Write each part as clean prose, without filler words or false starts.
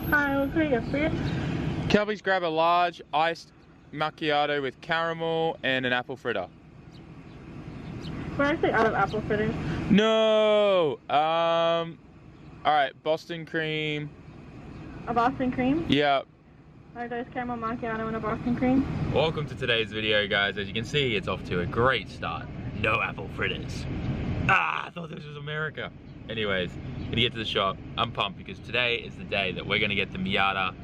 Hi, what can I get for you? Can I please grab a large iced macchiato with caramel and an apple fritter? We're actually out of apple fritters. No! Alright, Boston cream. A Boston cream? Yeah. Large iced caramel macchiato and a Boston cream. Welcome to today's video, guys. As you can see, it's off to a great start. No apple fritters. I thought this was America. Anyways, gonna get to the shop. I'm pumped because today is the day that we're gonna get the Miata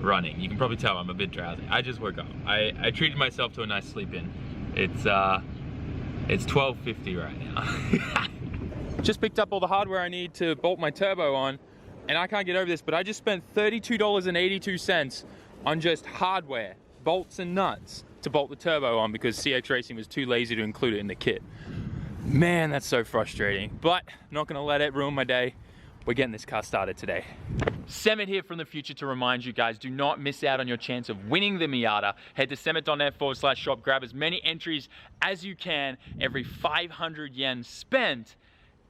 running. You can probably tell I'm a bit drowsy. I just woke up. I treated myself to a nice sleep in. It's 12:50 right now. Just picked up all the hardware I need to bolt my turbo on, and I can't get over this, but I just spent $32.82 on just hardware, bolts and nuts, to bolt the turbo on because CX Racing was too lazy to include it in the kit. Man, that's so frustrating, but not gonna let it ruin my day. We're getting this car started today. SAMMIT here from the future to remind you guys, do not miss out on your chance of winning the Miata. Head to sammit.net/shop, grab as many entries as you can. Every 500 yen spent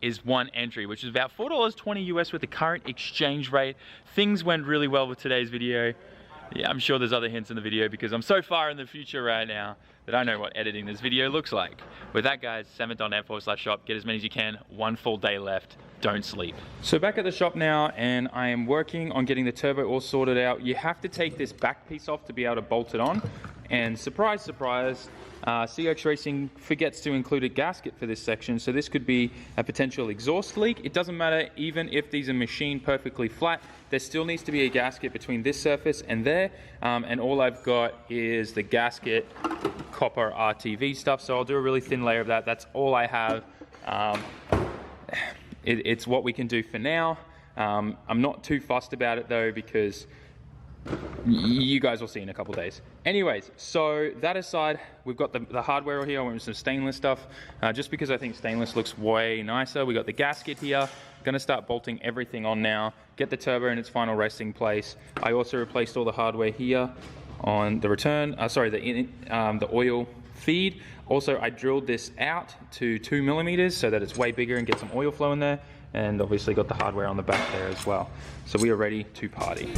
is one entry, which is about $4.20 US with the current exchange rate. Things went really well with today's video. Yeah, I'm sure there's other hints in the video because I'm so far in the future right now that I know what editing this video looks like. With that, guys, sammit.net/shop, get as many as you can. One full day left, don't sleep. So back at the shop now, and I am working on getting the turbo all sorted out. You have to take this back piece off to be able to bolt it on. And surprise, surprise, CX Racing forgets to include a gasket for this section, so this could be a potential exhaust leak. It doesn't matter even if these are machined perfectly flat, there still needs to be a gasket between this surface and there, and all I've got is the gasket copper RTV stuff, so I'll do a really thin layer of that. That's all I have. It's what we can do for now. I'm not too fussed about it though because you guys will see in a couple days. Anyways, so that aside, we've got the hardware here. I went with some stainless stuff, just because I think stainless looks way nicer. We got the gasket here. Gonna start bolting everything on now, get the turbo in its final resting place. I also replaced all the hardware here on the return, the oil feed. Also, I drilled this out to 2 millimeters so that it's way bigger and get some oil flow in there. And obviously got the hardware on the back there as well. So we are ready to party.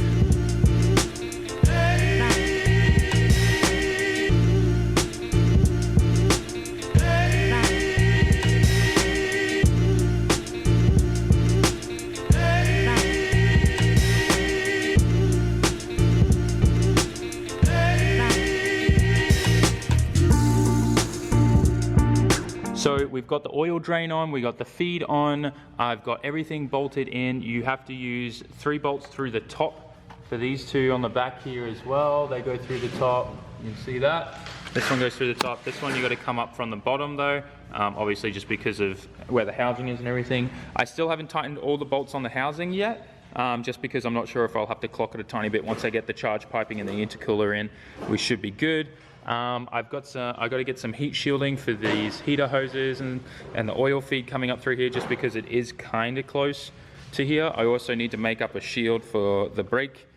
So we've got the oil drain on, we got the feed on, I've got everything bolted in. You have to use 3 bolts through the top for these 2 on the back here as well. They go through the top, you can see that. This one goes through the top. This one you got to come up from the bottom though, obviously just because of where the housing is and everything. I still haven't tightened all the bolts on the housing yet, just because I'm not sure if I'll have to clock it a tiny bit. Once I get the charge piping and the intercooler in, we should be good. I've got to get some heat shielding for these heater hoses and the oil feed coming up through here just because it is kind of close to here. I also need to make up a shield for the brake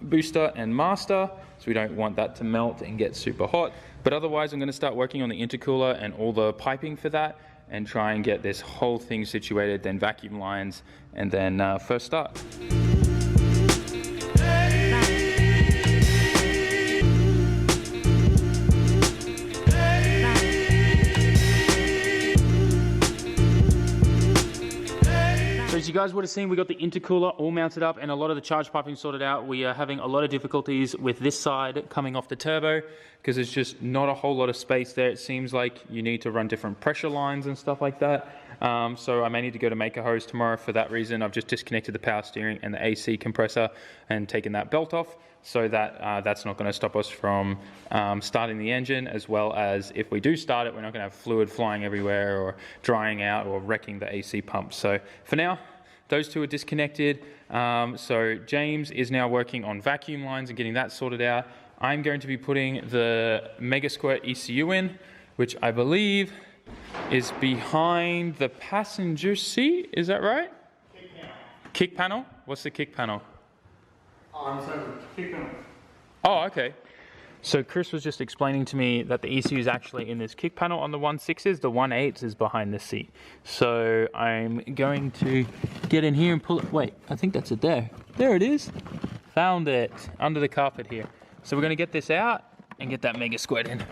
booster and master, so we don't want that to melt and get super hot. But otherwise I'm going to start working on the intercooler and all the piping for that and try and get this whole thing situated, then vacuum lines, and then first start. As you guys would have seen, we got the intercooler all mounted up and a lot of the charge piping sorted out. We are having a lot of difficulties with this side coming off the turbo because there's just not a whole lot of space there. It seems like you need to run different pressure lines and stuff like that. So I may need to go to make a hose tomorrow for that reason. I've just disconnected the power steering and the AC compressor and taken that belt off so that that's not going to stop us from starting the engine, as well as if we do start it, we're not going to have fluid flying everywhere or drying out or wrecking the AC pump. So for now, those 2 are disconnected. So James is now working on vacuum lines and getting that sorted out. I'm going to be putting the Mega Squirt ECU in, which I believe is behind the passenger seat. Is that right? Kick panel. Kick panel? What's the kick panel? Kick panel. Oh, okay. So Chris was just explaining to me that the ECU is actually in this kick panel on the 1.6s, the 1.8s is behind the seat. So I'm going to get in here and pull it. Wait, I think that's it there. There it is. Found it under the carpet here. So we're gonna get this out and get that mega squirt in.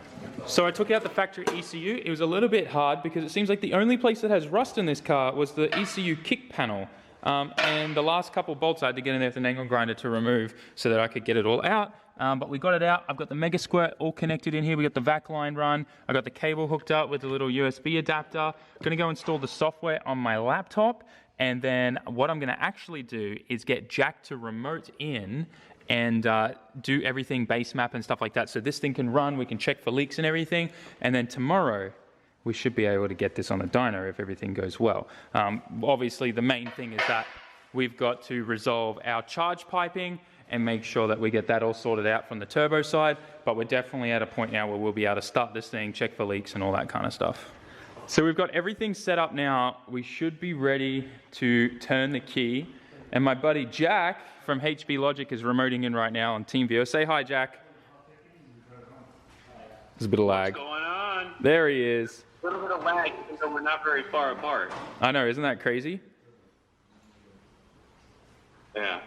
So I took out the factory ECU. It was a little bit hard because it seems like the only place that has rust in this car was the ECU kick panel. And the last couple bolts I had to get in there with an angle grinder to remove so that I could get it all out. But we got it out. I've got the mega squirt all connected in here. We got the vac line run. I got the cable hooked up with a little USB adapter. I'm gonna go install the software on my laptop. And then what I'm gonna actually do is get Jack to remote in and do everything base map and stuff like that. So this thing can run, we can check for leaks and everything. And then tomorrow, we should be able to get this on the dyno if everything goes well. Obviously, the main thing is that we've got to resolve our charge piping and make sure that we get that all sorted out from the turbo side. But we're definitely at a point now where we'll be able to start this thing, check for leaks and all that kind of stuff. So we've got everything set up now. We should be ready to turn the key. And my buddy Jack from HB Logic is remoting in right now on TeamViewer. Say hi, Jack. There's a bit of lag. What's going on? There he is. A little bit of lag, even though we're not very far apart. I know, isn't that crazy? Yeah.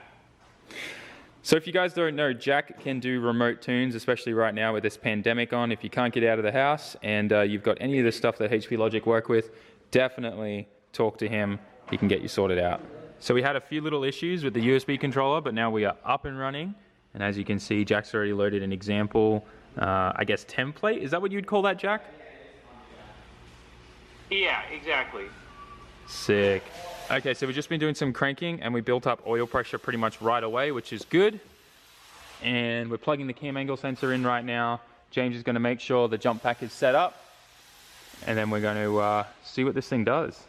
So if you guys don't know, Jack can do remote tunes, especially right now with this pandemic on. If you can't get out of the house and you've got any of the stuff that HP Logic work with, definitely talk to him. He can get you sorted out. So we had a few little issues with the USB controller, but now we are up and running. And as you can see, Jack's already loaded an example, I guess template. Is that what you'd call that, Jack? Yeah, exactly. Sick. Okay, so we've just been doing some cranking and we built up oil pressure pretty much right away, which is good. And we're plugging the cam angle sensor in right now. James is going to make sure the jump pack is set up. And then we're going to see what this thing does.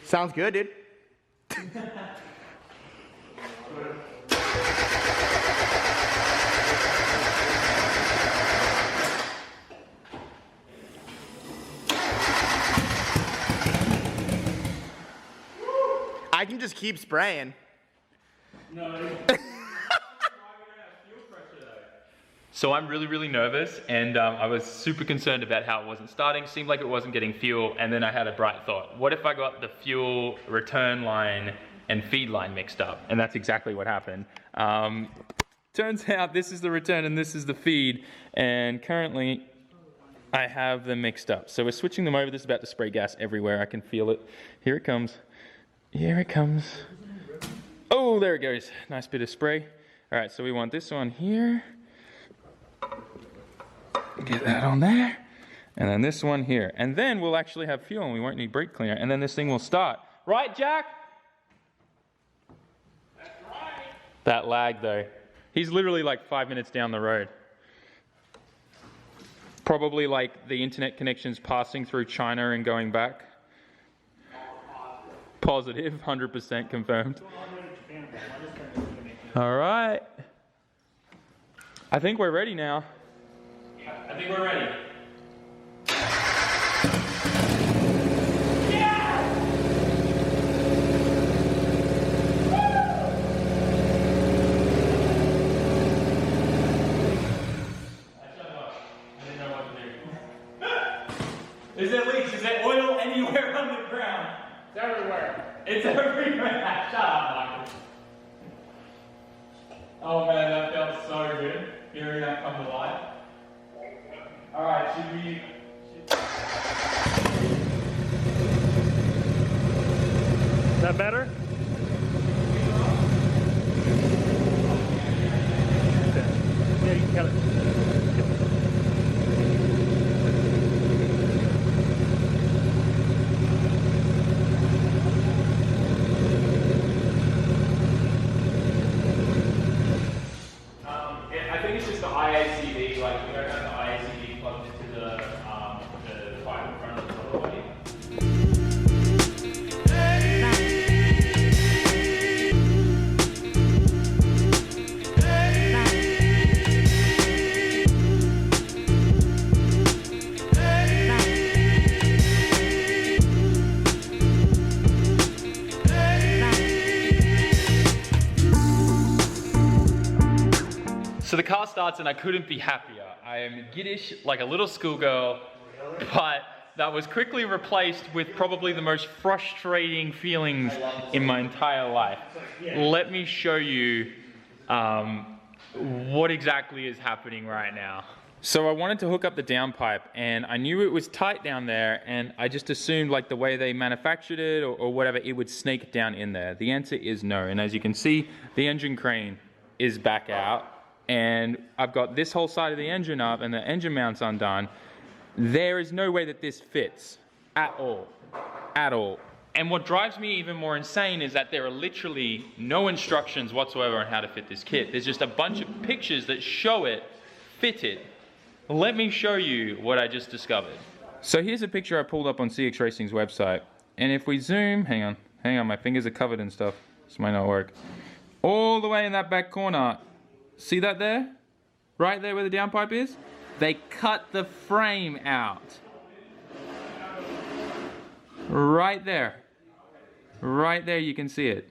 Sounds good, dude. I can just keep spraying. No. So I'm really nervous, and I was super concerned about how it wasn't starting. Seemed like it wasn't getting fuel, and then I had a bright thought. What if I got the fuel return line and feed line mixed up? And that's exactly what happened. Turns out this is the return and this is the feed, and currently I have them mixed up. So we're switching them over. This is about to spray gas everywhere. I can feel it. Here it comes. Here it comes. Oh, there it goes. Nice bit of spray. All right, so we want this one here. Get that on there. And then this one here. And then we'll actually have fuel and we won't need brake cleaner. And then this thing will start. Right, Jack? That's right. That lag, though. He's literally like 5 minutes down the road. Probably like the internet connection's passing through China and going back. Positive, 100% confirmed. All right. I think we're ready now. Yeah, I think we're ready. Is there leaks? Is there oil anywhere on the ground? It's everywhere. It's everywhere. Shut up, Michael. Oh man, that felt so good. Hearing that come to life. Alright, should we... Is that better? Yeah, you can cut it. I think it's just the IACD, like we don't have the IACD plugged into the pipe in front of the throttle. So the car starts and I couldn't be happier. I am giddish like a little schoolgirl, but that was quickly replaced with probably the most frustrating feelings in my entire life. Let me show you what exactly is happening right now. So I wanted to hook up the downpipe, and I knew it was tight down there, and I just assumed like the way they manufactured it or whatever, it would snake down in there. The answer is no, and as you can see, the engine crane is back out, and I've got this whole side of the engine up and the engine mount's undone. There is no way that this fits at all, at all. And what drives me even more insane is that there are literally no instructions whatsoever on how to fit this kit. There's just a bunch of pictures that show it fitted. Let me show you what I just discovered. So here's a picture I pulled up on CX Racing's website. And if we zoom, hang on, my fingers are covered in stuff. This might not work. All the way in that back corner, see that there? Right there where the downpipe is? They cut the frame out. Right there. Right there, you can see it.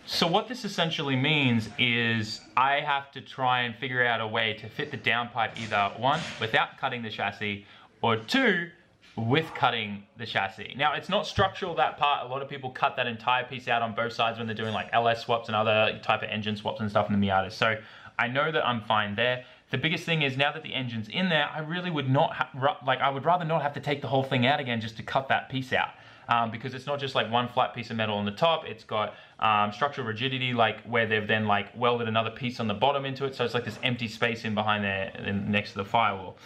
So what this essentially means is I have to try and figure out a way to fit the downpipe either one, without cutting the chassis, or two, with cutting the chassis. Now it's not structural, that part. A lot of people cut that entire piece out on both sides when they're doing like LS swaps and other type of engine swaps and stuff in the Miata. So I know that I'm fine there. The biggest thing is now that the engine's in there, I really would not, I would rather not have to take the whole thing out again just to cut that piece out. Because it's not just like one flat piece of metal on the top, it's got structural rigidity, like where they've then like welded another piece on the bottom into it, so it's like this empty space in behind there next to the firewall.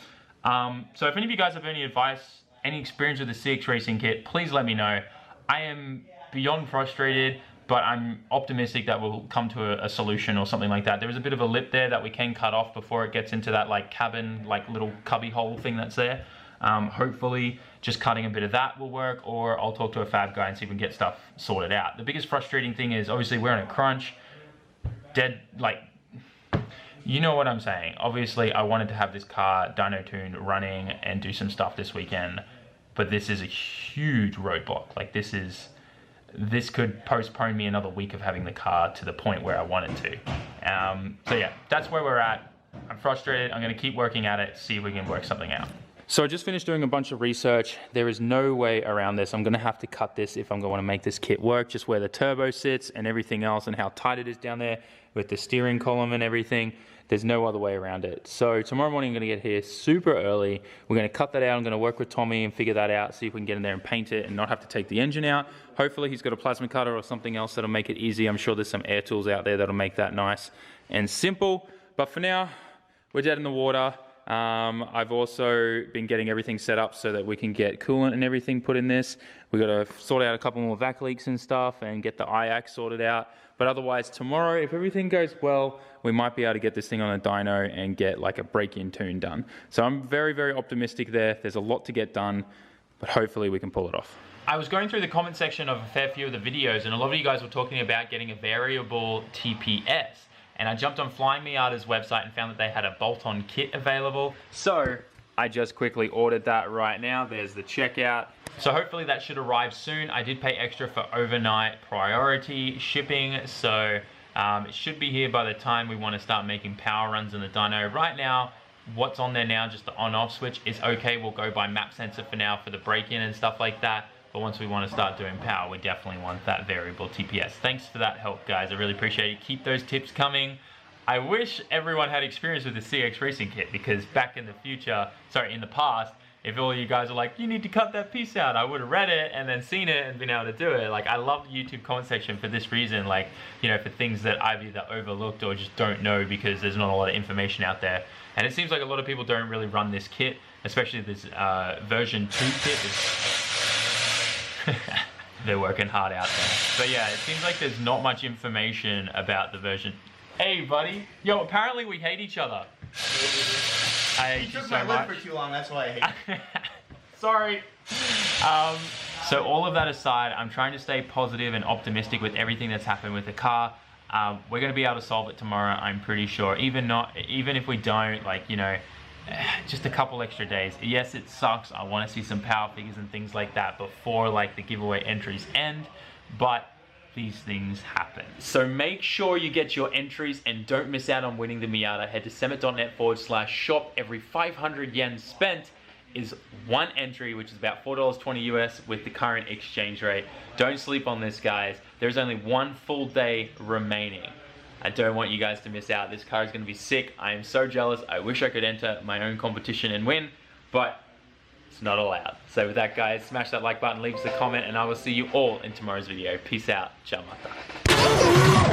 So if any of you guys have any advice, any experience with the CX Racing kit, please let me know. I am beyond frustrated, but I'm optimistic that we'll come to a solution or something like that. There is a bit of a lip there that we can cut off before it gets into that like cabin, like little cubby hole thing that's there. Hopefully just cutting a bit of that will work, or I'll talk to a fab guy and see if we can get stuff sorted out. The biggest frustrating thing is obviously we're on a crunch, you know what I'm saying. Obviously I wanted to have this car dyno tuned, running, and do some stuff this weekend, but this is a huge roadblock. Like this could postpone me another week of having the car to the point where I wanted to. So yeah, that's where we're at. I'm frustrated. I'm gonna keep working at it, see if we can work something out. So I just finished doing a bunch of research. There is no way around this. I'm gonna have to cut this if I'm gonna make this kit work, just where the turbo sits and everything else and how tight it is down there with the steering column and everything. There's no other way around it. So tomorrow morning I'm gonna get here super early. We're gonna cut that out. I'm gonna work with Tommy and figure that out, see if we can get in there and paint it and not have to take the engine out. Hopefully he's got a plasma cutter or something else that'll make it easy. I'm sure there's some air tools out there that'll make that nice and simple. But for now, we're dead in the water. I've also been getting everything set up so that we can get coolant and everything put in this. We got to sort out a couple more vac leaks and stuff and get the IAC sorted out. But otherwise tomorrow, if everything goes well, we might be able to get this thing on a dyno and get like a break-in tune done. So I'm very, very optimistic there. There's a lot to get done, but hopefully we can pull it off. I was going through the comment section of a fair few of the videos, and a lot of you guys were talking about getting a variable TPS. And I jumped on Flying Miata's website and found that they had a bolt-on kit available. So I just quickly ordered that right now. There's the checkout. So hopefully that should arrive soon. I did pay extra for overnight priority shipping. So it should be here by the time we want to start making power runs in the dyno. Right now, what's on there now, just the on-off switch, is okay. We'll go by map sensor for now for the break-in and stuff like that. But once we want to start doing power, we definitely want that variable TPS. Thanks for that help, guys. I really appreciate it. Keep those tips coming. I wish everyone had experience with the CX Racing kit, because back in the past, if all you guys are like, you need to cut that piece out, I would have read it and then seen it and been able to do it. Like, I love the YouTube comment section for this reason, like, you know, for things that I've either overlooked or just don't know because there's not a lot of information out there. And it seems like a lot of people don't really run this kit, especially this version 2 kit. They're working hard out there. But yeah, it seems like there's not much information about the version. Hey buddy, yo, apparently we hate each other. I hate you so much. For too long, that's why I hate you. Sorry. So all of that aside, I'm trying to stay positive and optimistic with everything that's happened with the car. We're gonna be able to solve it tomorrow, I'm pretty sure. Even if we don't, like, you know, just a couple extra days. Yes, it sucks. I want to see some power figures and things like that before like the giveaway entries end, but these things happen. So make sure you get your entries and don't miss out on winning the Miata. Head to SAMMIT.net/shop. Every 500 yen spent is one entry, which is about $4.20 US with the current exchange rate. Don't sleep on this, guys. There's only one full day remaining. I don't want you guys to miss out. This car is going to be sick. I am so jealous. I wish I could enter my own competition and win, but it's not allowed. So with that, guys, smash that like button, leave us a comment, and I will see you all in tomorrow's video. Peace out. Ciao, mata.